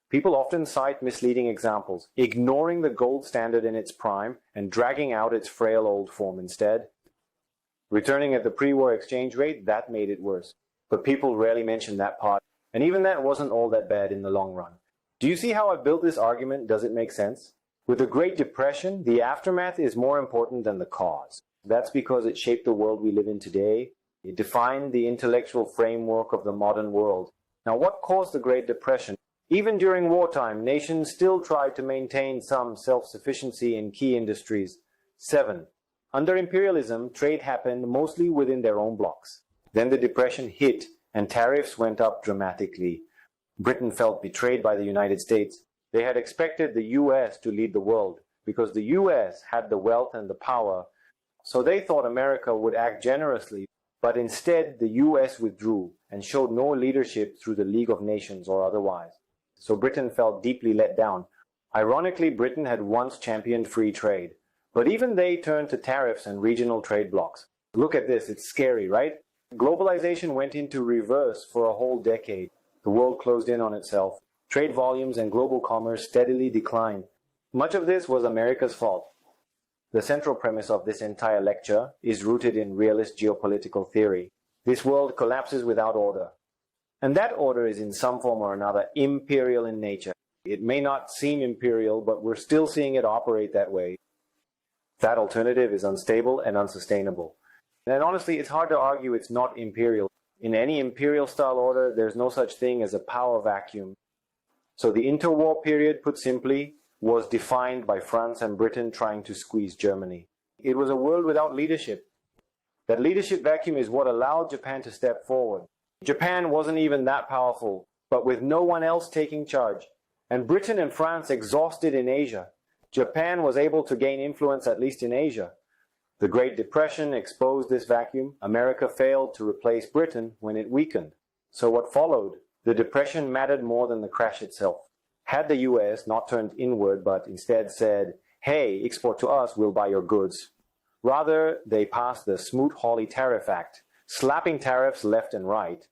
People often cite misleading examples, ignoring the gold standard in its prime and dragging out its frail old form instead. Returning at the pre-war exchange rate, that made it worse. But people rarely mention that part, and even that wasn't all that bad in the long run. Do you see how I've built this argument? Does it make sense? With the Great Depression, the aftermath is more important than the cause. That's because it shaped the world we live in today. It defined the intellectual framework of the modern world. Now, what caused the Great Depression? Even during wartime, nations still tried to maintain some self-sufficiency in key industries. 7. Under imperialism, trade happened mostly within their own blocks. Then the Depression hit, and tariffs went up dramatically. Britain felt betrayed by the United States. They had expected the US to lead the world because the US had the wealth and the power. So they thought America would act generously, but instead the US withdrew and showed no leadership through the League of Nations or otherwise. So Britain felt deeply let down. Ironically, Britain had once championed free trade, but even they turned to tariffs and regional trade blocs. Look at this, it's scary, right? Globalization went into reverse for a whole decade. The world closed in on itself. Trade volumes and global commerce steadily declined. Much of this was America's fault. The central premise of this entire lecture is rooted in realist geopolitical theory. This world collapses without order. And that order is in some form or another imperial in nature. It may not seem imperial, but we're still seeing it operate that way. That alternative is unstable and unsustainable. And honestly, it's hard to argue it's not imperial. In any imperial-style order, there's no such thing as a power vacuum. So the interwar period, put simply, was defined by France and Britain trying to squeeze Germany. It was a world without leadership. That leadership vacuum is what allowed Japan to step forward. Japan wasn't even that powerful, but with no one else taking charge. And Britain and France exhausted in Asia. Japan was able to gain influence at least in Asia. The Great Depression exposed this vacuum. America failed to replace Britain when it weakened. So what followed? The Depression mattered more than the crash itself. Had the US not turned inward but instead said, hey, export to us, we'll buy your goods. Rather, they passed the Smoot-Hawley Tariff Act, slapping tariffs left and right.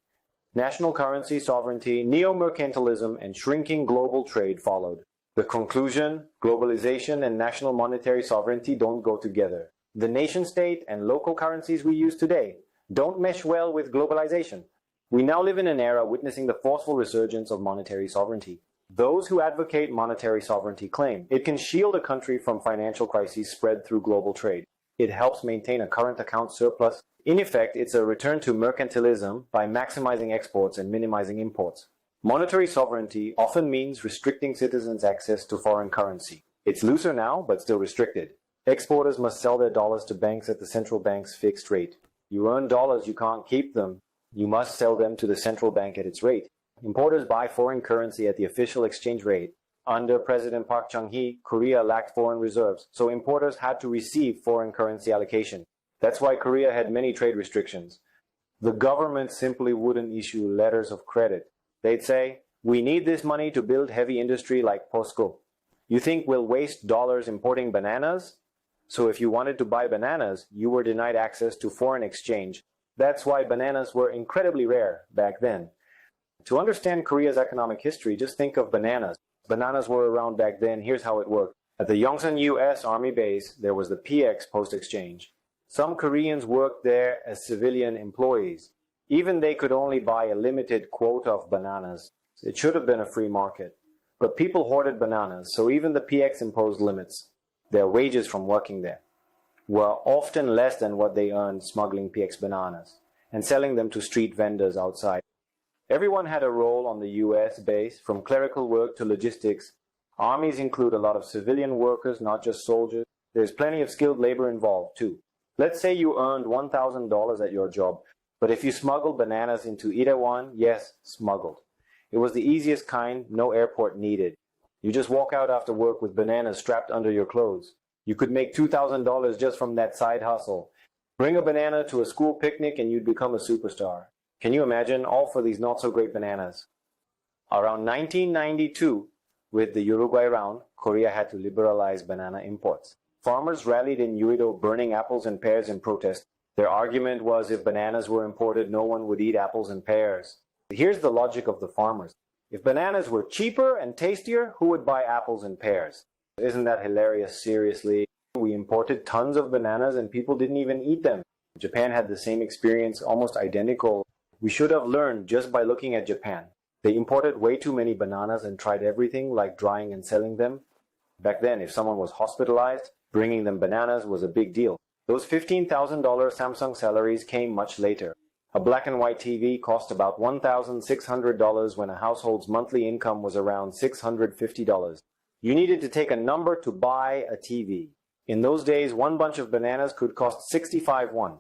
National currency sovereignty, neo-mercantilism, and shrinking global trade followed. The conclusion, globalization and national monetary sovereignty don't go together. The nation-state and local currencies we use today don't mesh well with globalization. We now live in an era witnessing the forceful resurgence of monetary sovereignty. Those who advocate monetary sovereignty claim it can shield a country from financial crises spread through global trade. It helps maintain a current account surplus. In effect, it's a return to mercantilism by maximizing exports and minimizing imports. Monetary sovereignty often means restricting citizens' access to foreign currency. It's looser now, but still restricted. Exporters must sell their dollars to banks at the central bank's fixed rate. You earn dollars, you can't keep them. You must sell them to the central bank at its rate. Importers buy foreign currency at the official exchange rate. Under President Park Chung-hee, Korea lacked foreign reserves, so importers had to receive foreign currency allocation. That's why Korea had many trade restrictions. The government simply wouldn't issue letters of credit. They'd say, we need this money to build heavy industry like POSCO. You think we'll waste dollars importing bananas? So if you wanted to buy bananas, you were denied access to foreign exchange. That's why bananas were incredibly rare back then. To understand Korea's economic history, just think of bananas. Bananas were around back then. Here's how it worked. At the Yongsan U.S. Army base, there was the PX Post Exchange. Some Koreans worked there as civilian employees. Even they could only buy a limited quota of bananas. It should have been a free market. But people hoarded bananas, so even the PX imposed limits. Their wages from working there were often less than what they earned smuggling PX bananas and selling them to street vendors outside. Everyone had a role on the US base, from clerical work to logistics. Armies include a lot of civilian workers, not just soldiers. There's plenty of skilled labor involved too. Let's say you earned $1,000 at your job, but if you smuggled bananas into Itaewon, yes, smuggled. It was the easiest kind, no airport needed. You just walk out after work with bananas strapped under your clothes. You could make $2,000 just from that side hustle. Bring a banana to a school picnic and you'd become a superstar. Can you imagine? All for these not-so-great bananas. Around 1992, with the Uruguay round, Korea had to liberalize banana imports. Farmers rallied in Urido burning apples and pears in protest. Their argument was if bananas were imported, no one would eat apples and pears. Here's the logic of the farmers. If bananas were cheaper and tastier, who would buy apples and pears? Isn't that hilarious? Seriously. We imported tons of bananas and people didn't even eat them. Japan had the same experience, almost identical. We should have learned just by looking at Japan. They imported way too many bananas and tried everything like drying and selling them. Back then, if someone was hospitalized, bringing them bananas was a big deal. Those $15,000 Samsung salaries came much later. A black and white TV cost about $1,600 when a household's monthly income was around $650. You needed to take a number to buy a TV. In those days, one bunch of bananas could cost 65 won.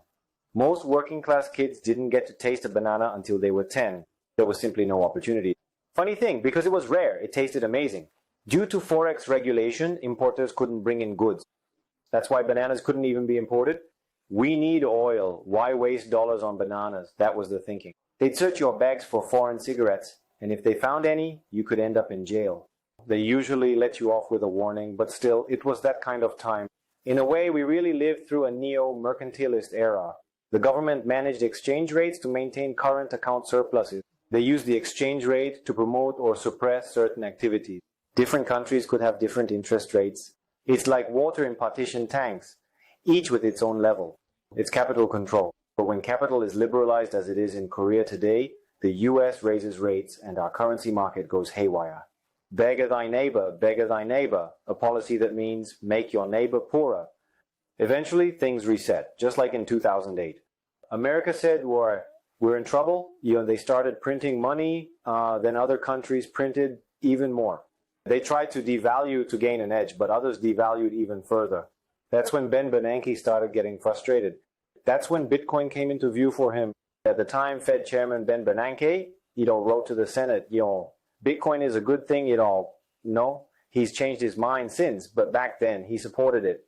Most working class kids didn't get to taste a banana until they were 10. There was simply no opportunity. Funny thing, because it was rare, it tasted amazing. Due to Forex regulation, importers couldn't bring in goods. That's why bananas couldn't even be imported. We need oil. Why waste dollars on bananas? That was the thinking. They'd search your bags for foreign cigarettes, and if they found any, you could end up in jail. They usually let you off with a warning, but still, it was that kind of time. In a way, we really lived through a neo-mercantilist era. The government managed exchange rates to maintain current account surpluses. They used the exchange rate to promote or suppress certain activities. Different countries could have different interest rates. It's like water in partition tanks, each with its own level. It's capital control. But when capital is liberalized as it is in Korea today, the US raises rates and our currency market goes haywire. Beggar thy neighbor, a policy that means make your neighbor poorer. Eventually, things reset, just like in 2008. America said we're in trouble. They started printing money, then other countries printed even more. They tried to devalue to gain an edge, but others devalued even further. That's when Ben Bernanke started getting frustrated. That's when Bitcoin came into view for him. At the time, Fed Chairman Ben Bernanke, wrote to the Senate, Bitcoin is a good thing, No, he's changed his mind since, but back then he supported it.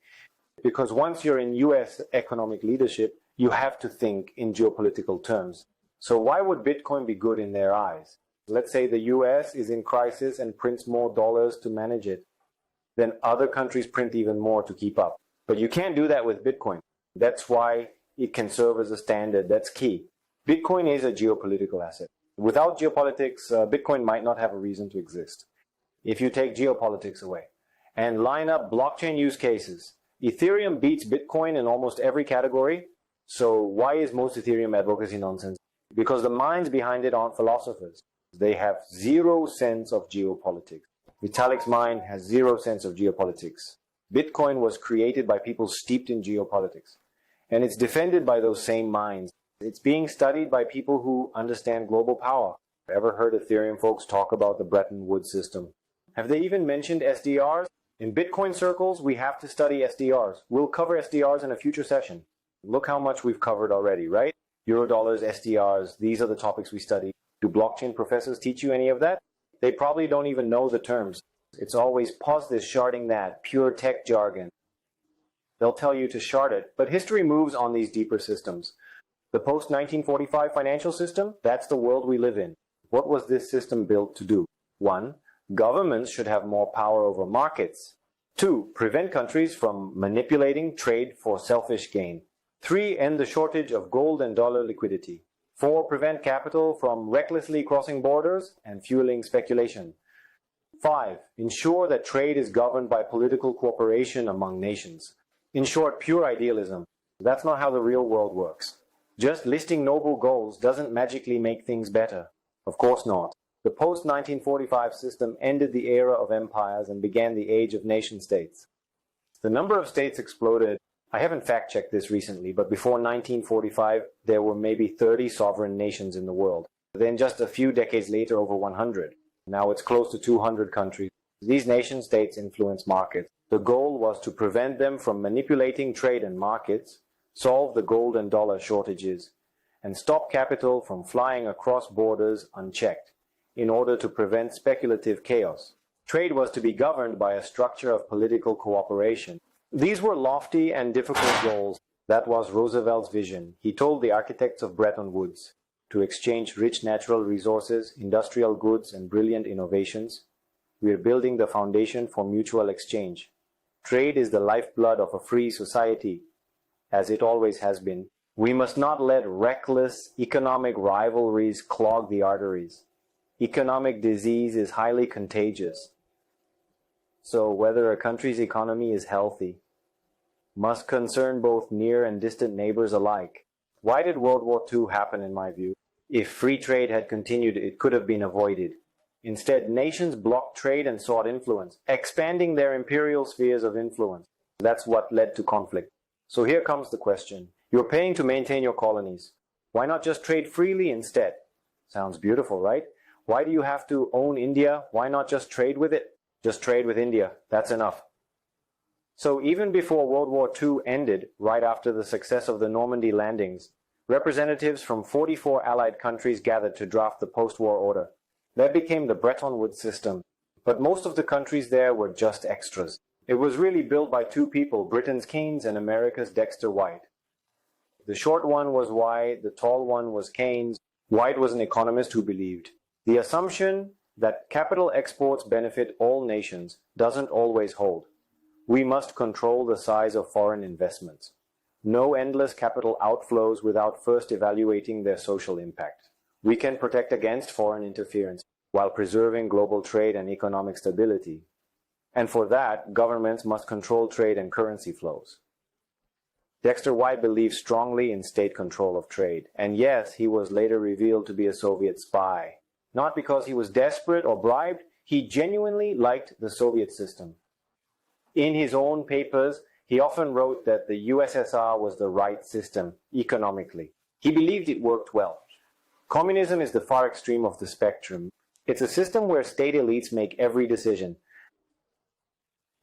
Because once you're in US economic leadership, you have to think in geopolitical terms. So why would Bitcoin be good in their eyes? Let's say the US is in crisis and prints more dollars to manage it. Then other countries print even more to keep up. But you can't do that with Bitcoin. That's why it can serve as a standard. That's key. Bitcoin is a geopolitical asset. Without geopolitics, Bitcoin might not have a reason to exist. If you take geopolitics away and line up blockchain use cases, Ethereum beats Bitcoin in almost every category. So why is most Ethereum advocacy nonsense? Because the minds behind it aren't philosophers. They have zero sense of geopolitics. Vitalik's mind has zero sense of geopolitics. Bitcoin was created by people steeped in geopolitics. And it's defended by those same minds. It's being studied by people who understand global power. Ever heard Ethereum folks talk about the Bretton Woods system? Have they even mentioned SDRs? In Bitcoin circles, we have to study SDRs. We'll cover SDRs in a future session. Look how much we've covered already, right? Eurodollars, SDRs, these are the topics we study. Do blockchain professors teach you any of that? They probably don't even know the terms. It's always pause this, sharding that, pure tech jargon. They'll tell you to shard it, but history moves on these deeper systems. The post-1945 financial system, that's the world we live in. What was this system built to do? 1. Governments should have more power over markets. 2. Prevent countries from manipulating trade for selfish gain. 3. End the shortage of gold and dollar liquidity. 4. Prevent capital from recklessly crossing borders and fueling speculation. 5. Ensure that trade is governed by political cooperation among nations. In short, pure idealism. That's not how the real world works. Just listing noble goals doesn't magically make things better. Of course not. The post-1945 system ended the era of empires and began the age of nation-states. The number of states exploded. I haven't fact-checked this recently, but before 1945, there were maybe 30 sovereign nations in the world. Then just a few decades later, over 100. Now it's close to 200 countries. These nation-states influence markets. The goal was to prevent them from manipulating trade and markets, solve the gold and dollar shortages, and stop capital from flying across borders unchecked in order to prevent speculative chaos. Trade was to be governed by a structure of political cooperation. These were lofty and difficult goals. That was Roosevelt's vision. He told the architects of Bretton Woods to exchange rich natural resources, industrial goods, and brilliant innovations. We are building the foundation for mutual exchange. Trade is the lifeblood of a free society, as it always has been. We must not let reckless economic rivalries clog the arteries. Economic disease is highly contagious. So whether a country's economy is healthy must concern both near and distant neighbors alike. Why did World War II happen, in my view? If free trade had continued, it could have been avoided. Instead, nations blocked trade and sought influence, expanding their imperial spheres of influence. That's what led to conflict. So here comes the question. You're paying to maintain your colonies. Why not just trade freely instead? Sounds beautiful, right? Why do you have to own India? Why not just trade with it? Just trade with India. That's enough. So even before World War II ended, right after the success of the Normandy landings, representatives from 44 Allied countries gathered to draft the post-war order. That became the Bretton Woods system. But most of the countries there were just extras. It was really built by two people, Britain's Keynes and America's Dexter White. The short one was White, the tall one was Keynes. White was an economist who believed the assumption that capital exports benefit all nations doesn't always hold. We must control the size of foreign investments. No endless capital outflows without first evaluating their social impact. We can protect against foreign interference while preserving global trade and economic stability. And for that, governments must control trade and currency flows. Dexter White believed strongly in state control of trade. And yes, he was later revealed to be a Soviet spy. Not because he was desperate or bribed, he genuinely liked the Soviet system. In his own papers, he often wrote that the USSR was the right system, economically. He believed it worked well. Communism is the far extreme of the spectrum. It's a system where state elites make every decision.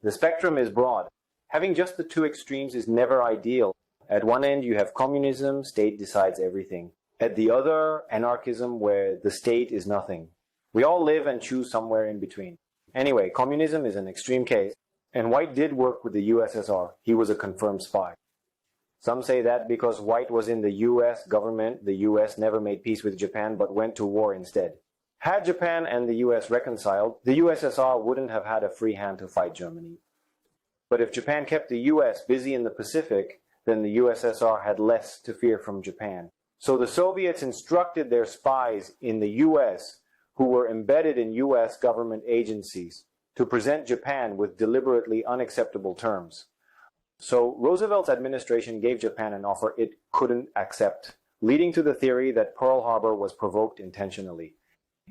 The spectrum is broad. Having just the two extremes is never ideal. At one end, you have communism, state decides everything. At the other, anarchism, where the state is nothing. We all live and choose somewhere in between. Anyway, communism is an extreme case. And White did work with the USSR. He was a confirmed spy. Some say that because White was in the US government, the US never made peace with Japan but went to war instead. Had Japan and the US reconciled, the USSR wouldn't have had a free hand to fight Germany. But if Japan kept the US busy in the Pacific, then the USSR had less to fear from Japan. So the Soviets instructed their spies in the US, who were embedded in US government agencies, to present Japan with deliberately unacceptable terms. So Roosevelt's administration gave Japan an offer it couldn't accept, leading to the theory that Pearl Harbor was provoked intentionally.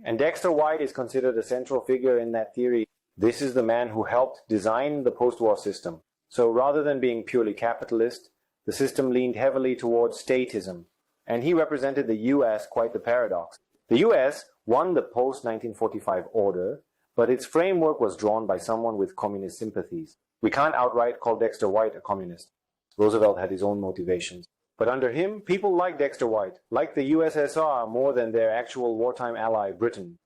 And Dexter White is considered a central figure in that theory. This is the man who helped design the post-war system. So rather than being purely capitalist, the system leaned heavily towards statism. And he represented the US quite the paradox. The US won the post-1945 order, but its framework was drawn by someone with communist sympathies. We can't outright call Dexter White a communist. Roosevelt had his own motivations. But under him, people like Dexter White, liked the USSR more than their actual wartime ally, Britain.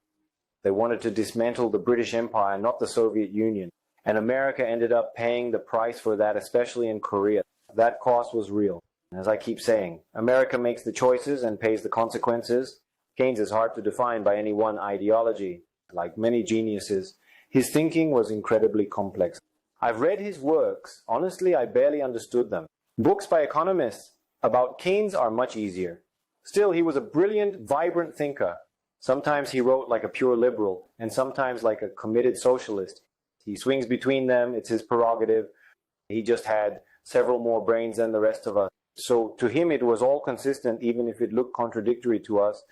They wanted to dismantle the British Empire, not the Soviet Union. And America ended up paying the price for that, especially in Korea. That cost was real. As I keep saying, America makes the choices and pays the consequences. Keynes is hard to define by any one ideology. Like many geniuses, his thinking was incredibly complex. I've read his works. Honestly, I barely understood them. Books by economists about Keynes are much easier. Still, he was a brilliant, vibrant thinker. Sometimes he wrote like a pure liberal, and sometimes like a committed socialist. He swings between them, it's his prerogative. He just had several more brains than the rest of us. So to him it was all consistent, even if it looked contradictory to us.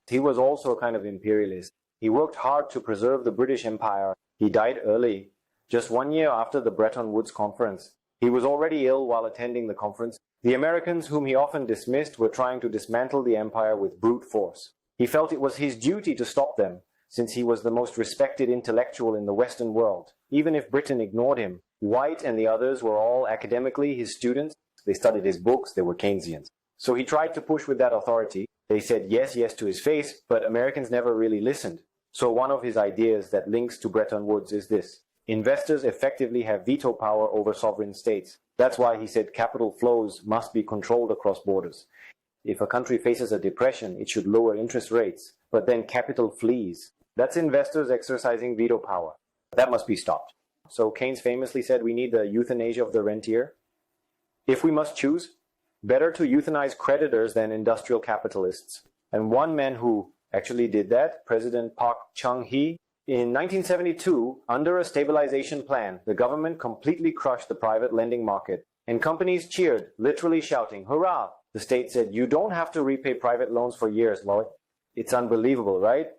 He was also a kind of imperialist. He worked hard to preserve the British Empire. He died early, just 1 year after the Bretton Woods Conference. He was already ill while attending the conference. The Americans, whom he often dismissed, were trying to dismantle the empire with brute force. He felt it was his duty to stop them, since he was the most respected intellectual in the Western world. Even if Britain ignored him, White and the others were all academically his students. They studied his books, they were Keynesians. So he tried to push with that authority. They said yes, yes to his face, but Americans never really listened. So one of his ideas that links to Bretton Woods is this: investors effectively have veto power over sovereign states. That's why he said capital flows must be controlled across borders. If a country faces a depression, it should lower interest rates, but then capital flees. That's investors exercising veto power. That must be stopped. So Keynes famously said we need the euthanasia of the rentier. If we must choose, better to euthanize creditors than industrial capitalists. And one man who actually did that, President Park Chung-hee, in 1972, under a stabilization plan, the government completely crushed the private lending market, and companies cheered, literally shouting, "Hurrah!" The state said, "You don't have to repay private loans for years, Lloyd." It's unbelievable, right?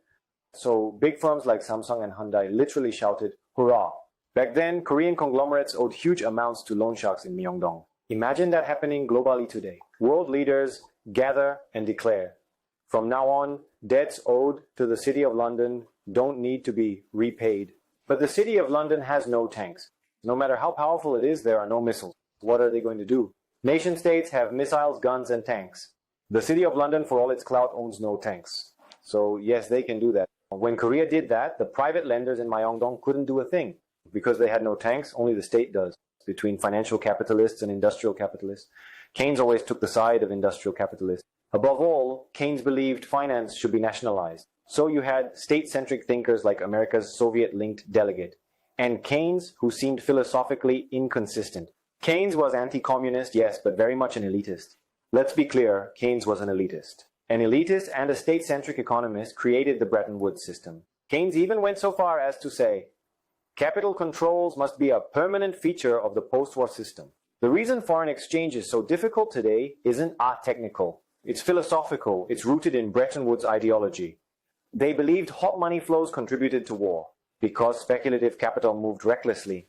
So big firms like Samsung and Hyundai literally shouted, "Hurrah!" Back then, Korean conglomerates owed huge amounts to loan sharks in Myeongdong. Imagine that happening globally today. World leaders gather and declare, from now on, debts owed to the City of London don't need to be repaid. But the City of London has no tanks. No matter how powerful it is, there are no missiles. What are they going to do? Nation states have missiles, guns, and tanks. The City of London, for all its clout, owns no tanks. So yes, they can do that. When Korea did that, the private lenders in Myeongdong couldn't do a thing. Because they had no tanks, only the state does. Between financial capitalists and industrial capitalists, Keynes always took the side of industrial capitalists. Above all, Keynes believed finance should be nationalized. So you had state-centric thinkers like America's Soviet-linked delegate, and Keynes, who seemed philosophically inconsistent. Keynes was anti-communist, yes, but very much an elitist. Let's be clear, Keynes was an elitist. An elitist and a state-centric economist created the Bretton Woods system. Keynes even went so far as to say, capital controls must be a permanent feature of the post-war system. The reason foreign exchange is so difficult today isn't technical. It's philosophical. It's rooted in Bretton Woods ideology. They believed hot money flows contributed to war because speculative capital moved recklessly.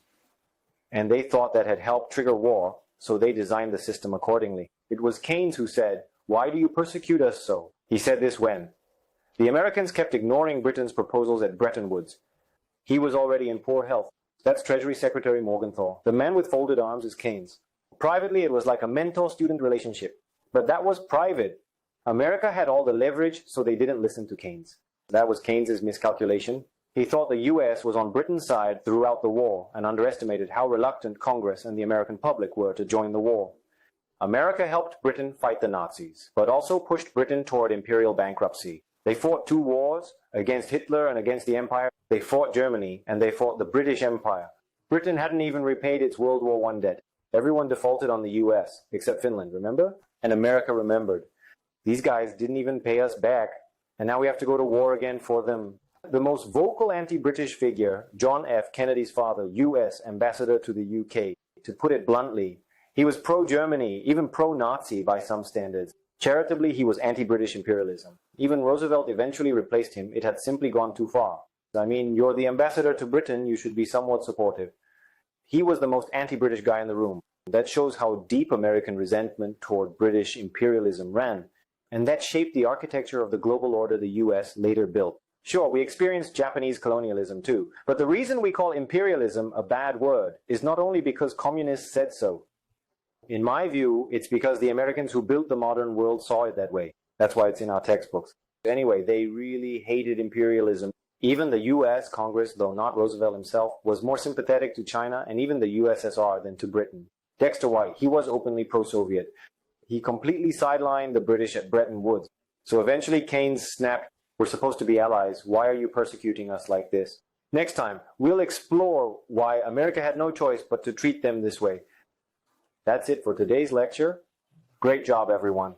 And they thought that had helped trigger war, so they designed the system accordingly. It was Keynes who said, "Why do you persecute us so?" He said this when the Americans kept ignoring Britain's proposals at Bretton Woods. He was already in poor health. That's Treasury Secretary Morgenthau. The man with folded arms is Keynes. Privately, it was like a mentor-student relationship. But that was private. America had all the leverage, so they didn't listen to Keynes. That was Keynes's miscalculation. He thought the US was on Britain's side throughout the war and underestimated how reluctant Congress and the American public were to join the war. America helped Britain fight the Nazis, but also pushed Britain toward imperial bankruptcy. They fought 2 wars, against Hitler and against the Empire. They fought Germany, and they fought the British Empire. Britain hadn't even repaid its World War I debt. Everyone defaulted on the US, except Finland, remember? And America remembered. These guys didn't even pay us back, and now we have to go to war again for them. The most vocal anti-British figure, John F. Kennedy's father, US ambassador to the UK, to put it bluntly, he was pro-Germany, even pro-Nazi by some standards. Charitably, he was anti-British imperialism. Even Roosevelt eventually replaced him. It had simply gone too far. I mean, you're the ambassador to Britain, you should be somewhat supportive. He was the most anti-British guy in the room. That shows how deep American resentment toward British imperialism ran, and that shaped the architecture of the global order the US later built. Sure, we experienced Japanese colonialism too, but the reason we call imperialism a bad word is not only because communists said so. In my view, it's because the Americans who built the modern world saw it that way. That's why it's in our textbooks. Anyway, they really hated imperialism. Even the US Congress, though not Roosevelt himself, was more sympathetic to China and even the USSR than to Britain. Dexter White, he was openly pro-Soviet. He completely sidelined the British at Bretton Woods. So eventually Keynes snapped, "We're supposed to be allies. Why are you persecuting us like this?" Next time, we'll explore why America had no choice but to treat them this way. That's it for today's lecture. Great job, everyone.